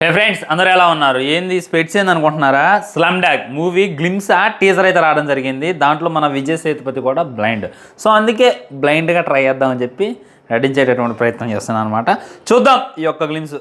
హే friends అందరూ ఎలా ఉన్నారు? ఏంది స్పెట్స్ ఏంది అనుకుంటున్నారా? Slum dog movie glimpse teaser అయితే రావడం జరిగింది. దాంట్లో మన విజయ్ సేతుపతి కూడా బ్లైండ్. సో అందుకే బ్లైండ్గా ట్రై చేద్దామని చెప్పి నటించేటటువంటి ప్రయత్నం చేస్తున్నాను అనమాట. చూద్దాం ఈ యొక్క గ్లిమ్స్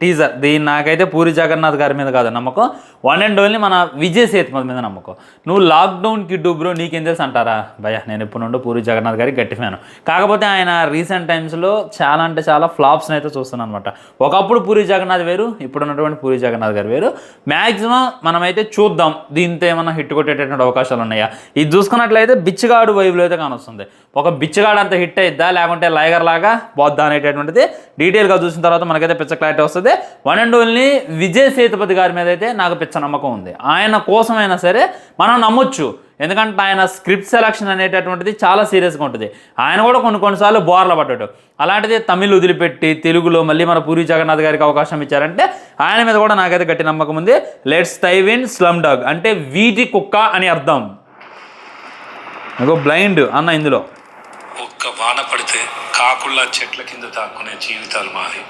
టీజర్. దీన్ని నాకైతే పూరి జగన్నాథ్ గారి మీద కాదు నమ్మకం, వన్ అండ్ ఓన్లీ మన విజయ్ సేతుపతి మీద నమ్మకం. నువ్వు లాక్డౌన్ కిడ్డు బ్రో నీకేం తెలుసు అంటారా? భయ్యా నేను ఎప్పుడు నుండో పూరి జగన్నాథ్ గారికి గట్టి ఫ్యాను. కాకపోతే ఆయన రీసెంట్ టైమ్స్లో చాలా అంటే చాలా ఫ్లాప్స్ని అయితే చూస్తున్నాను అనమాట. ఒకప్పుడు పూరి జగన్నాథ్ వేరు, ఇప్పుడు ఉన్నటువంటి పూరి జగన్నాథ్ గారు వేరు. మ్యాక్సిమం మనమైతే చూద్దాం దీంతో ఏమన్నా హిట్ కొట్టేటటువంటి అవకాశాలు ఉన్నాయా. ఇది చూసుకున్నట్లయితే బిచ్చగాడు వైపులో అయితే కానొస్తుంది. ఒక బిచ్చగాడు అంత హిట్ అయిద్దా లేకుంటే లైగర్ లాగా పోద్దా అనేటటువంటిది డీటెయిల్గా చూసిన తర్వాత మనకైతే పిచ్చ క్లారిటీ వస్తుంది. One and only Vijay Sethupathi గారి మీద అయితే నాకు పిచ్చ నమ్మకం ఉంది. ఆయన కోసమైనా సరే మనం నమ్మొచ్చు, ఎందుకంటే ఆయన స్క్రిప్ట్ సెలక్షన్ అనేటటువంటిది చాలా సీరియస్గా ఉంటుంది. ఆయన కూడా కొన్నిసార్లు బోర్ల పడ్డాడు. అలాంటిది తమిళ్ వదిలిపెట్టి తెలుగులో మళ్ళీ మన పూరి జగన్నాథ్ గారికి అవకాశం ఇచ్చారంటే ఆయన మీద కూడా నాకైతే గట్టి నమ్మకం ఉంది. Let's dive in slum dog అంటే వీటి కుక్క అని అర్థం. బ్లైండ్ అన్న ఇందులో ఒక్క వాన పడితే కాకుల్లా చెట్ల కింద దాక్కునే జీవితాలు మాది.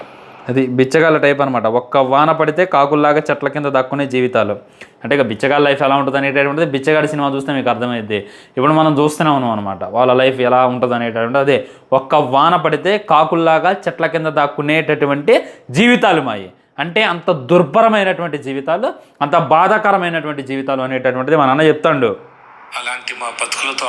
అది బిచ్చగాళ్ళ టైప్ అనమాట. ఒక్క వాన పడితే కాకుల్లాగా చెట్ల కింద దాక్కునే జీవితాలు అంటే ఇక బిచ్చగాళ్ళ లైఫ్ ఎలా ఉంటుంది అనేటటువంటిది బిచ్చగాడి సినిమా చూస్తే మీకు అర్థమైంది. ఇప్పుడు మనం చూస్తూనే ఉన్నాం అనమాట వాళ్ళ లైఫ్ ఎలా ఉంటుంది అనేటటువంటి. అదే ఒక్క వాన పడితే కాకుల్లాగా చెట్ల కింద దాక్కునేటటువంటి జీవితాలు మాయి అంటే అంత దుర్భరమైనటువంటి జీవితాలు, అంత బాధాకరమైనటువంటి జీవితాలు అనేటటువంటిది మా నాన్న చెప్తాడు. అలాంటి మా బతుకులతో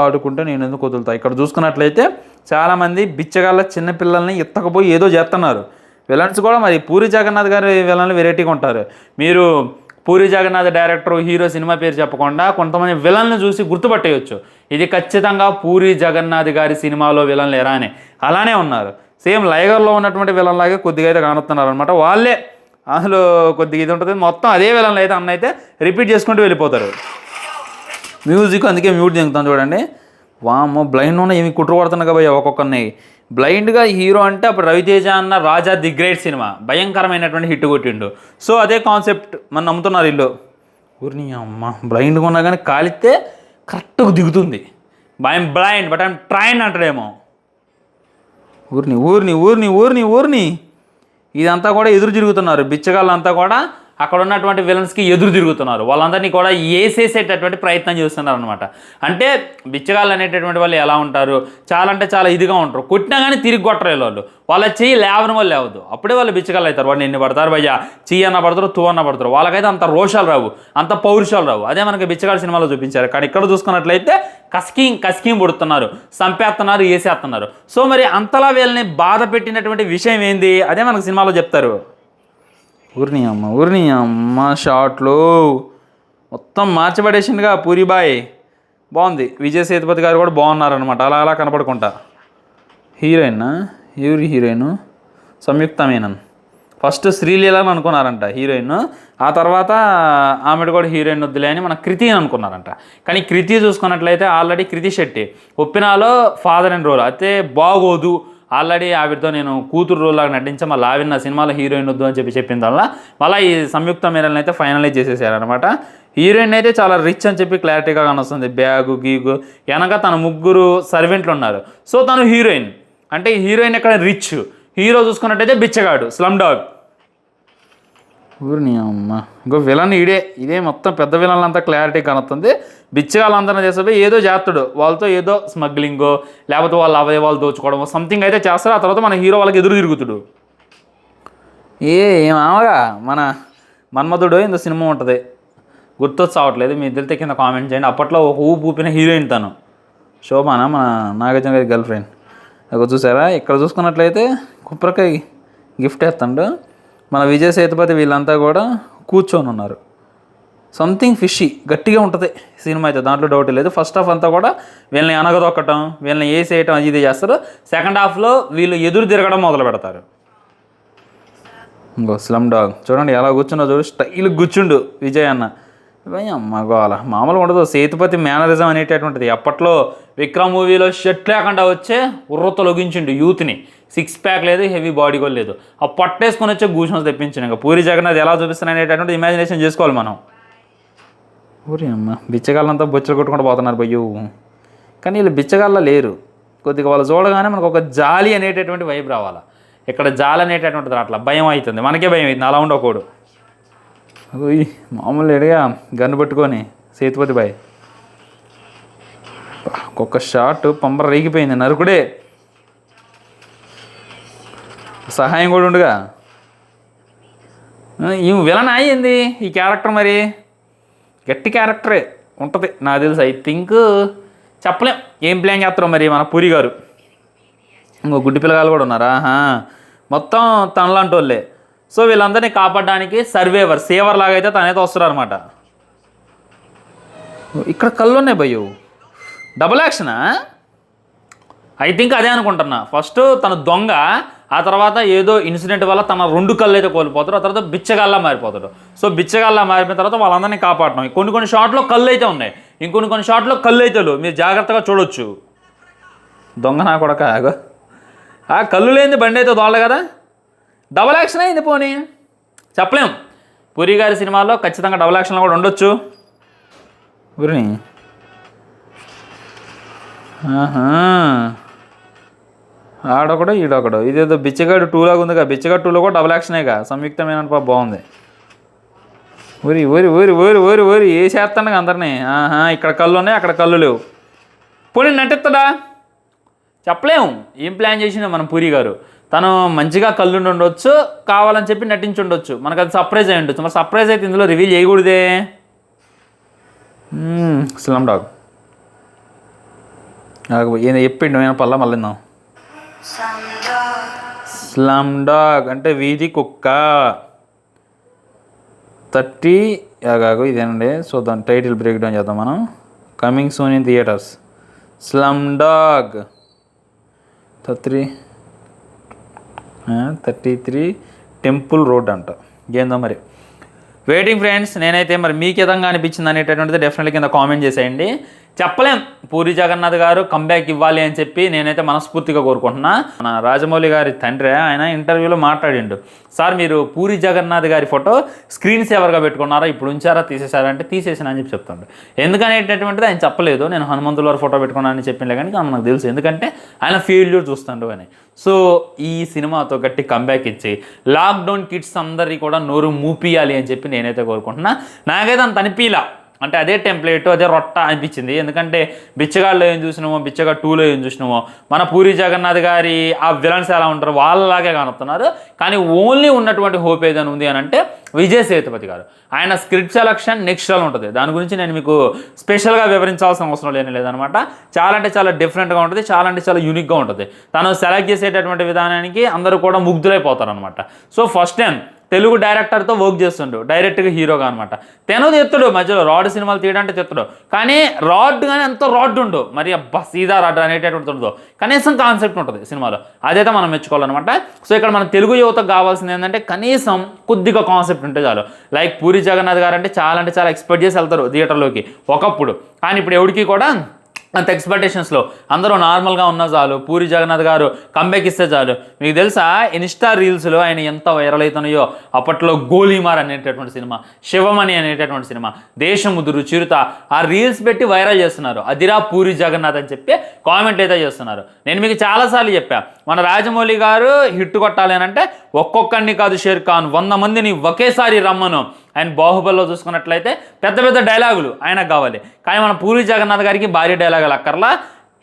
ఆడుకుంటే నేను ఎందుకు వదులుతా? ఇక్కడ చూసుకున్నట్లయితే చాలామంది బిచ్చగాళ్ళ చిన్నపిల్లల్ని ఎత్తకపోయి ఏదో చేస్తున్నారు. విలన్స్ కూడా మరి పూరి జగన్నాథ్ గారి విలన్లు వెరైటీగా ఉంటారు. మీరు Puri Jagannadh director hero cinema పేరు చెప్పకుండా కొంతమంది విలన్లు చూసి గుర్తుపట్టేయచ్చు, ఇది ఖచ్చితంగా పూరి జగన్నాథ్ గారి సినిమాలో విలన్లు ఎరా అని. అలానే ఉన్నారు. సేమ్ లైగర్లో ఉన్నటువంటి విలన్లాగే కొద్దిగా అయితే కానుతున్నారు అనమాట. వాళ్ళే అసలు కొద్దిగా ఇది ఉంటుంది, మొత్తం అదే విలన్లు అయితే అన్న అయితే రిపీట్ చేసుకుంటూ వెళ్ళిపోతారు. మ్యూజిక్ అందుకే మ్యూట్ చెందుతాను చూడండి. వామ్మో బ్లైండ్ ఉన్న ఏమి కుట్ర పడుతున్నా కాబట్టి ఒక్కొక్కరిని బ్లైండ్గా హీరో అంటే అప్పుడు రవితేజ అన్న రాజా ది గ్రేట్ సినిమా భయంకరమైనటువంటి హిట్ కొట్టిండు. సో అదే కాన్సెప్ట్ మనం నమ్ముతున్నారు ఇల్లు. ఊరిని అమ్మ బ్లైండ్గా ఉన్నా కానీ కాలిస్తే కరెక్ట్గా దిగుతుంది. I'm blind but I'm train అంటాడేమో. ఊరిని ఊరిని ఊరిని ఊరిని ఊరిని ఇదంతా కూడా ఎదురు తిరుగుతున్నారు. బిచ్చగాళ్ళంతా కూడా అక్కడ ఉన్నటువంటి విలన్స్కి ఎదురు తిరుగుతున్నారు. వాళ్ళందరినీ కూడా వేసేసేటటువంటి ప్రయత్నం చేస్తున్నారు అనమాట. అంటే బిచ్చగాళ్ళు అనేటటువంటి వాళ్ళు ఎలా ఉంటారు, చాలా అంటే చాలా ఇదిగా ఉంటారు. కొట్టినా కానీ తిరిగి కొట్టరేళ్ళు వాళ్ళు. వాళ్ళ చెయ్యి లేవని వాళ్ళు లేవద్దు, అప్పుడే వాళ్ళు బిచ్చగాళ్ళు అవుతారు. వాళ్ళు ఎన్ని పడతారు భయ్యా, చెయ్యి అన్న పడతారు, తూ అన్న పడతారు. వాళ్ళకైతే అంత రోషాలు రావు, అంత పౌరుషాలు రావు. అదే మనకి బిచ్చగాళ్ళ సినిమాలో చూపించారు. కానీ ఇక్కడ చూసుకున్నట్లయితే కస్కీం పుడుతున్నారు, చంపేస్తున్నారు, వేసేస్తున్నారు. సో మరి అంతలా వీళ్ళని బాధ పెట్టినటువంటి విషయం ఏంది అదే మనకు సినిమాలో చెప్తారు. ఊరిని అమ్మ షాట్లు మొత్తం మార్చిపడేసిందిగా పూరిబాయ్. బాగుంది. విజయ్ సేతుపతి గారు కూడా బాగున్నారనమాట, అలా అలా కనపడుకుంటా. హీరోయిన్ ఎవరి హీరోయిన్? సంయుక్త మీనన్. ఫస్ట్ శ్రీలీల అని అనుకున్నారంట హీరోయిన్, ఆ తర్వాత ఆమెడు కూడా హీరోయిన్ వద్దులే అని మన కృతి అని అనుకున్నారంట. కానీ కృతి చూసుకున్నట్లయితే ఆల్రెడీ కృతి శెట్టి ఉప్పినాలో ఫాదర్ అండ్ రోల్ అయితే బాగోదు. ఆల్రెడీ ఆవిడతో నేను కూతురు రోల్లాగా నటించా, మళ్ళీ ఆవిడ నా సినిమాలో హీరోయిన్ వద్దు అని చెప్పింది వల్ల మళ్ళీ ఈ సంయుక్త మీనన్ అయితే ఫైనలైజ్ చేసేసారనమాట. హీరోయిన్ అయితే చాలా రిచ్ అని చెప్పి క్లారిటీగా కానొస్తుంది. బ్యాగు గీగు వెనక తన ముగ్గురు సర్వెంట్లు ఉన్నారు. సో తను హీరోయిన్ అంటే హీరోయిన్ ఎక్కడ రిచ్, హీరో చూసుకున్నట్టయితే బిచ్చగాడు స్లమ్ డాగ్. ఊరిని అమ్మ ఇంకో విలన్ ఇదే మొత్తం పెద్ద విలన్ అంతా క్లారిటీ కనొస్తుంది. బిచ్చగాళ్ళందరినీ చేస్తే ఏదో చేస్తాడు, వాళ్ళతో ఏదో స్మగ్లింగో లేకపోతే వాళ్ళ అవయవాలు దోచుకోవడమో సంథింగ్ అయితే చేస్తారు. ఆ తర్వాత మన హీరో వాళ్ళకి ఎదురు తిరుగుతుడు. ఏమాగా మన మన్మధుడు ఇంత సినిమా ఉంటుంది, గుర్తొచ్చి రావట్లేదు. మీ తెలితే కింద కామెంట్ చేయండి. అప్పట్లో ఒక ఊపిన హీరోయిన్ తను శోభాన, మన నాగార్జున గారి గర్ల్ ఫ్రెండ్. ఒక చూసారా ఇక్కడ చూసుకున్నట్లయితే కుప్పరకాయ గిఫ్ట్ వేస్తాడు. మన విజయ్ సేతుపతి వీళ్ళంతా కూడా కూర్చొని ఉన్నారు. సంథింగ్ ఫిషీ గట్టిగా ఉంటుంది సినిమా అయితే, దాంట్లో డౌట్ లేదు. ఫస్ట్ హాఫ్ అంతా కూడా వీళ్ళని అనగదొక్కటం, వీళ్ళని వేసేయటం అది ఇది చేస్తారు. సెకండ్ హాఫ్లో వీళ్ళు ఎదురు తిరగడం మొదలు పెడతారు. ఇంకో స్లమ్ డాగ్ చూడండి ఎలా కూర్చున్నా చూడు, స్టైల్ కూర్చుండు విజయ్ అన్న. అమ్మ గోల మామూలుగా ఉండదు. సేతుపతి మేనరిజం అనేటటువంటిది. అప్పట్లో విక్రమ్ మూవీలో షర్ట్ లేకుండా వచ్చే ఉర్రతో లొగించిండు యూత్ని. 6 ప్యాక్ లేదు, హెవీ బాడీ కూడా లేదు. ఆ పట్టేసుకొని వచ్చే గూషన్స్ తెప్పించాను. ఇంకా పూరి జగన్నాథ్ ఎలా చూపిస్తున్నాయి అనేటటువంటి ఇమాజినేషన్ చేసుకోవాలి మనం. ఊరి అమ్మ బిచ్చగాళ్ళంతా బొచ్చలు కొట్టుకుంటూ పోతున్నారు బయ్యూ. కానీ వీళ్ళు బిచ్చగాళ్ళ లేరు. కొద్దిగా వాళ్ళు చూడగానే మనకు ఒక జాలి అనేటటువంటి వైబ్ రావాలి. ఇక్కడ జాలి అనేటటువంటిది అట్లా భయం అవుతుంది, మనకే భయం అవుతుంది అలా ఉండకూడదు. ఓయ్ మామూలు ఎడిగా గన్ను పట్టుకొని సేతుపతి బాయ్ ఒక్కొక్క షాట్ పంపర రేగిపోయింది, నరుకుడే సహాయం కూడా ఉండగా. ఈ విలన్ అయ్యింది ఈ క్యారెక్టర్, మరి గట్టి క్యారెక్టరే ఉంటుంది నాకు తెలుసు. ఐ థింక్ చెప్పలేం ఏం ప్లాన్ చేస్తారో మరి మన పూరి గారు. ఇంకో గుడ్డి పిల్లగాలు కూడా ఉన్నారా, మొత్తం తనలాంటి వాళ్ళే. సో వీళ్ళందరినీ కాపాడడానికి సేవర్ లాగా అయితే తనైతే వస్తారు అనమాట. ఇక్కడ కళ్ళు ఉన్నాయి భయ్యో, డబుల్ యాక్షనా? ఐ థింక్ అదే అనుకుంటున్నా. ఫస్ట్ తన దొంగ, ఆ తర్వాత ఏదో ఇన్సిడెంట్ వల్ల తన 2 కళ్ళు అయితే కోల్పోతాడు, ఆ తర్వాత బిచ్చగాల్లా మారిపోతాడు. సో బిచ్చగాల్లా మారిపోయిన తర్వాత వాళ్ళందరినీ కాపాడడం. కొన్ని షాట్లో కళ్ళు అయితే ఉన్నాయి, ఇంకొన్ని షాట్లో కళ్ళు అయితే లేవు, మీరు జాగ్రత్తగా చూడొచ్చు. దొంగ నా కొడక ఆగో, ఆ కళ్ళు లేని బండి అయితే దోళ్ళ కదా, డబల్ యాక్షన్ అయింది. పోనీ చెప్పలేం, పూరి గారి సినిమాలో ఖచ్చితంగా డబల్ యాక్షన్లో కూడా ఉండొచ్చు. ఊరిని ఆడొకడు ఈడొకడు, ఇదేదో బిచ్చగాడు 2 లాగా ఉందిగా, బిచ్చగాడు 2లో కూడా డబల్ యాక్షనేగా, సంయుక్తమైన బాగుంది. ఊరి ఊరి ఊరి ఊరి ఊరి ఊరి ఏ చేస్తాను అందరినీ. ఇక్కడ కళ్ళు ఉన్నాయి, అక్కడ కళ్ళు లేవు. పోనీ నటిస్తాడా చెప్పలేము, ఏం ప్లాన్ చేసినా మన పూరి గారు. తను మంచిగా కళ్ళుండి ఉండొచ్చు, కావాలని చెప్పి నటించి ఉండొచ్చు, మనకు అది సర్ప్రైజ్ అయి ఉండొచ్చు. మరి సర్ప్రైజ్ అయితే ఇందులో రివీల్ చేయకూడదే. స్లమ్ డాగ్ చెప్పిండు నేను పల్లా మళ్ళీ. స్లమ్ డాగ్ అంటే వీధి కుక్క. 30 ఇదేనండి. సో దాని టైటిల్ బ్రేక్ డౌన్ చేద్దాం మనం. Coming soon in theatres, slum dog 33 temple road అంట. ఏందో మరి వెయిటింగ్ ఫ్రెండ్స్. నేనైతే మరి మీకు విధంగా అనిపించింది అనేటటువంటిది డెఫినెట్లీ కింద కామెంట్ చేసేయండి. చెప్పలేం, పూరి జగన్నాథ్ గారు కంబ్యాక్ ఇవ్వాలి అని చెప్పి నేనైతే మనస్ఫూర్తిగా కోరుకుంటున్నా. మన రాజమౌళి గారి తండ్రి ఆయన ఇంటర్వ్యూలో మాట్లాడిండు, సార్ మీరు పూరి జగన్నాథ్ గారి ఫోటో స్క్రీన్ సేవర్గా పెట్టుకున్నారా, ఇప్పుడు ఉంచారా తీసేసారా అంటే తీసేసిన అని చెప్పి చెప్తాడు. ఎందుకనేటటువంటిది ఆయన చెప్పలేదు, నేను హనుమంతుల వారి ఫోటో పెట్టుకున్నానని చెప్పిండే కానీ నాకు తెలుసు, ఎందుకంటే ఆయన ఫెయిల్యూర్ చూస్తాడు అని. సో ఈ సినిమాతో గట్టి కంబ్యాక్ ఇచ్చి లాక్డౌన్ కిడ్స్ అందరికీ కూడా నోరు మూపియాలి అని చెప్పి నేనైతే కోరుకుంటున్నా. నాకైతే అంత అనిపించలా, అంటే అదే టెంప్లెట్ అదే రొట్ట అనిపించింది. ఎందుకంటే బిచ్చగాళ్ళు ఏం చూసినామో, బిచ్చగా 2లో ఏం చూసినామో, మన పూరి జగన్నాథ్ గారి ఆ విలన్స్ ఎలా ఉంటారు వాళ్ళలాగే కనుతున్నారు. కానీ ఓన్లీ ఉన్నటువంటి హోప్ ఏదైనా ఉంది అని అంటే విజయ్ సేతుపతి గారు. ఆయన స్క్రిప్ట్ సెలక్షన్ నెక్స్ట్ లెవెల్ ఉంటుంది, దాని గురించి నేను మీకు స్పెషల్గా వివరించాల్సిన అవసరం లేదనమాట. చాలా అంటే చాలా డిఫరెంట్గా ఉంటుంది, చాలా అంటే చాలా యూనిక్గా ఉంటుంది. తను సెలెక్ట్ చేసేటటువంటి విధానానికి అందరూ కూడా ముగ్ధులైపోతారు అనమాట. సో ఫస్ట్ టైం తెలుగు డైరెక్టర్తో వర్క్ చేస్తుండు, డైరెక్ట్గా హీరోగా అనమాట. తెను తెత్తుడు, మధ్యలో రాడ్ సినిమాలు తీయడంటే తెత్తుడు, కానీ రాడ్ కానీ ఎంతో రాడ్ ఉండు, మరి అబ్బా సీదా రాడ్ అనేటటువంటి ఉండదు, కనీసం కాన్సెప్ట్ ఉంటుంది సినిమాలో, అదైతే మనం మెచ్చుకోవాలన్నమాట. సో ఇక్కడ మన తెలుగు యువతకు కావాల్సింది ఏంటంటే కనీసం కొద్దిగా కాన్సెప్ట్ ఉంటే చాలు. లైక్ పూరి జగన్నాథ్ గారు అంటే చాలా ఎక్స్పెక్ట్ చేసి వెళ్తారు థియేటర్లోకి ఒకప్పుడు, కానీ ఇప్పుడు ఎవరికి కూడా అంత ఎక్స్పెక్టేషన్స్లో అందరూ నార్మల్గా ఉన్నా చాలు, పూరి జగన్నాథ్ గారు కంబ్యాక్ ఇస్తే చాలు. మీకు తెలుసా ఇన్స్టా రీల్స్లో ఆయన ఎంత వైరల్ అవుతున్నాయో. అప్పట్లో గోలీమార్ అనేటటువంటి సినిమా, శివమణి అనేటటువంటి సినిమా, దేశముదురు, చిరుత, ఆ రీల్స్ పెట్టి వైరల్ చేస్తున్నారు. అదిరా పూరి జగన్నాథ్ అని చెప్పి కామెంట్లు అయితే చేస్తున్నారు. నేను మీకు చాలాసార్లు చెప్పా, మన రాజమౌళి గారు హిట్ కొట్టాలి అని అంటే ఒక్కొక్కడిని కాదు షేర్ ఖాన్ 100 మందిని ఒకేసారి రమ్మను. ఆయన బాహుబలిలో చూసుకున్నట్లయితే పెద్ద డైలాగులు ఆయనకు కావాలి, కానీ మన పూరి జగన్నాథ్ గారికి భారీ డైలాగులు అక్కర్లా.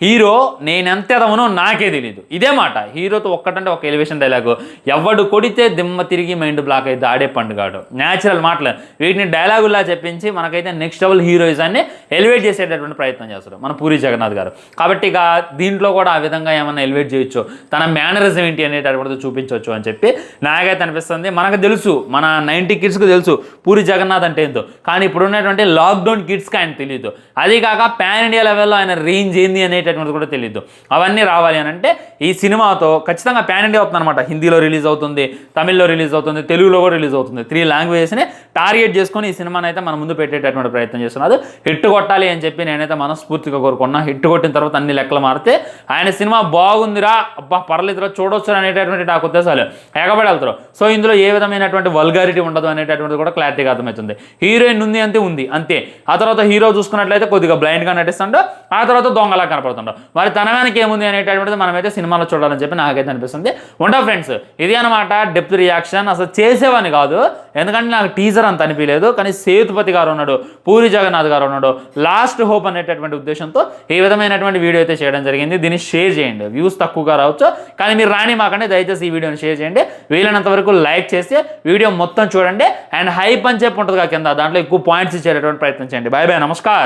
హీరో నేనెంత ఎదవనో నాకే తెలీదు, ఇదే మాట. హీరోతో ఒక్కటంటే ఒక ఎలివేషన్ డైలాగు, ఎవడు కొడితే దిమ్మ తిరిగి మైండ్ బ్లాక్ అయితే ఆడే పండుగాడు, న్యాచురల్ మాటలు. వీటిని డైలాగుల్లా చెప్పించి మనకైతే నెక్స్ట్ లెవెల్ హీరోయిజాన్ని ఎలివేట్ చేసేటటువంటి ప్రయత్నం చేస్తారు మన పూరి జగన్నాథ్ గారు. కాబట్టి ఇక దీంట్లో కూడా ఆ విధంగా ఏమన్నా ఎలివేట్ చేయొచ్చు, తన మేనరిజం ఏంటి అనేటటువంటిది చూపించవచ్చు అని చెప్పి నాకైతే అనిపిస్తుంది. మనకు తెలుసు, మన 90 కిడ్స్కి తెలుసు పూరి జగన్నాథ్ అంటే ఏంటో, కానీ ఇప్పుడు ఉన్నటువంటి లాక్డౌన్ కిడ్స్కి ఆయన తెలియదు. అది కాక పాన్ ఇండియా లెవెల్లో ఆయన రేంజ్ ఏంది అనేటటువంటిది కూడా తెలియదు. అవన్నీ రావాలి అని అంటే ఈ సినిమాతో ఖచ్చితంగా పాన్ ఇండియా అవుతుంది అనమాట. హిందీలో రిలీజ్ అవుతుంది, తమిళ్లో రిలీజ్ అవుతుంది, తెలుగులో కూడా రిలీజ్ అవుతుంది. 3 లాంగ్వేజెస్ని టార్గెట్ చేసుకొని ఈ సినిమాని అయితే మన ముందు పెట్టేటటువంటి ప్రయత్నం చేస్తున్నారు. హిట్ కొట్టాలి అని చెప్పి నేనైతే మనస్ఫూర్తిగా కోరుకున్నా. హిట్ కొట్టిన తర్వాత అన్ని లెక్కలు మారితే ఆయన సినిమా బాగుందిరా, అబ్బా పర్లేదురా చూడొచ్చు అనేటటువంటి నాకు ఉద్దేశాలు ఎగబడి వెళ్తారు. సో ఇందులో ఏ విధమైనటువంటి వల్గారిటీ ఉండదు అనేటటువంటిది కూడా క్లారిటీగా అర్థమవుతుంది. హీరోయిన్ ఉంది అంతే. ఆ తర్వాత హీరో చూసుకున్నట్లయితే కొద్దిగా బ్లైండ్గా నటిస్తాడు, ఆ తర్వాత దొంగలా కనపడుతుంది. మాట్లాడుతుంటాం. మరి తన వెనక ఏముంది అనేటటువంటిది మనమైతే సినిమాలో చూడాలని చెప్పి నాకైతే అనిపిస్తుంది. ఉండవు ఫ్రెండ్స్, ఇది అనమాట డెప్త్ రియాక్షన్. అసలు చేసేవని కాదు, ఎందుకంటే నాకు టీజర్ అంత అనిపించలేదు. కానీ సేతుపతి గారు ఉన్నాడు, పూరి జగన్నాథ్ గారు ఉన్నాడు, లాస్ట్ హోప్ అనేటటువంటి ఉద్దేశంతో ఈ విధమైనటువంటి వీడియో అయితే చేయడం జరిగింది. దీన్ని షేర్ చేయండి, వ్యూస్ తక్కువగా రావచ్చు కానీ మీరు రాని మాకండి, దయచేసి ఈ వీడియోని షేర్ చేయండి. వీలైనంత వరకు లైక్ చేసి వీడియో మొత్తం చూడండి. అండ్ హైప్ అని చెప్పి ఉంటుంది కింద, దాంట్లో ఎక్కువ పాయింట్స్ ఇచ్చేటటువంటి ప్రయత్నం చేయండి. బాయ్ బాయ్, నమస్కారం.